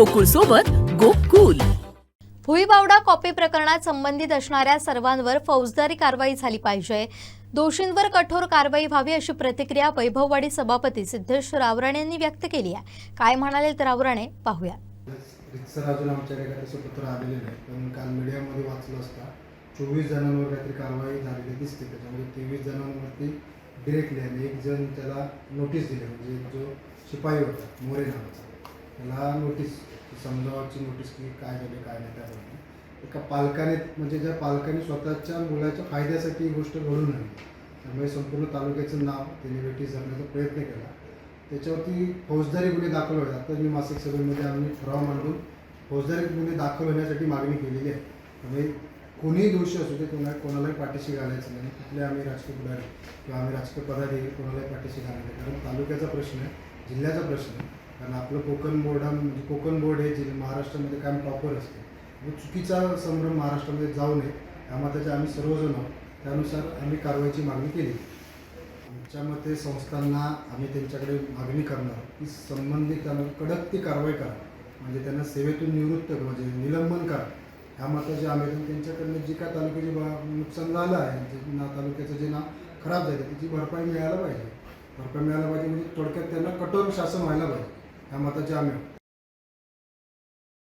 गोकुळ सोबत गोकुल. भुईबावडा कॉपी प्रकरणात संबंधित असणाऱ्या सर्वांवर फौजदारी कारवाई झाली पाहिजे. दोषींवर कठोर कारवाई व्हावी अशी प्रतिक्रिया वैभववाडी सभापती सिद्धेश रावराणे यांनी व्यक्त केली आहे. काय म्हणाले तर रावराणे पाहूया. रितसर अजून आमच्याकडे तसं पत्र आलेले नाही, पण काल मीडियामध्ये वाचलं असता 24 जणांवर काहीतरी कारवाई झालेली दिसते. त्याच्यामध्ये 23 जणांवरती डिरेक्टली आणि एक जण त्याला नोटीस दिली, म्हणजे जो शिपाई होता मोरे नावाचा, त्याला नोटीस समजावाची नोटीस की काय झाले काय नाही. त्याप्रमाणे एका पालकाने, म्हणजे ज्या पालकाने स्वतःच्या मुलाच्या फायद्यासाठी ही गोष्ट घडून आणली, त्यामुळे संपूर्ण तालुक्याचं नाव त्यांनी वेठीस धरण्याचा प्रयत्न केला. त्याच्यावरती फौजदारी गुन्हे दाखल होतात. आता मी मासिक सभेमध्ये आम्ही ठराव मांडून फौजदारी गुन्हे दाखल होण्यासाठी मागणी केलेली आहे. त्यामुळे कोणीही दोषी असू दे, कोणालाही पाठीशी घालायचं नाही. कुठले आम्ही राजकीय पुढारी किंवा आम्ही राजकीय पदाधिकारी कोणालाही पाठीशी घालायचं, कारण तालुक्याचा प्रश्न आहे, जिल्ह्याचा प्रश्न आहे. कारण आपलं कोकण बोर्ड हे महाराष्ट्रामध्ये कायम टॉपर असते. चुकीचा संभ्रम महाराष्ट्रामध्ये जाऊ नये या मताचे आम्ही सर्वजण आहोत. त्यानुसार आम्ही कारवाईची मागणी केली. आमच्या मते संस्थांना आम्ही त्यांच्याकडे मागणी करणार की संबंधितांना कडक ती कारवाई करा, म्हणजे त्यांना सेवेतून निवृत्त म्हणजे निलंबन करा. ह्या मताचे आम्ही त्यांच्याकडनं जी काय तालुक्याचे नुकसान झालं आहे, तालुक्याचं जे नाव खराब झालं त्याची भरपाई मिळायला पाहिजे. म्हणजे थोडक्यात त्यांना कठोर शासन व्हायला पाहिजे, ह्या मताचे आम्ही आहोत.